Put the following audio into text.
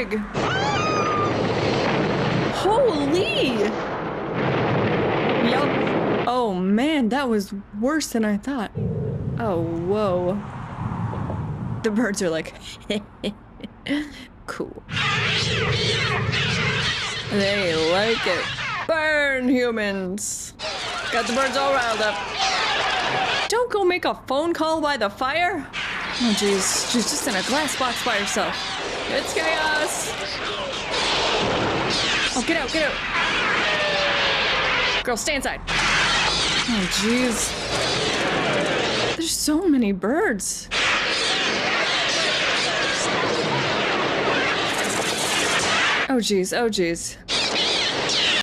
big. Holy! Yup. Oh man, that was worse than I thought. Oh, whoa. The birds are like, cool. They like it. Burn, humans. Got the birds all riled up. Don't go make a phone call by the fire. Oh, jeez. She's just in a glass box by herself. It's chaos. Oh, get out, get out. Girl, stay inside. Oh, jeez. There's so many birds. Oh, jeez, oh, jeez.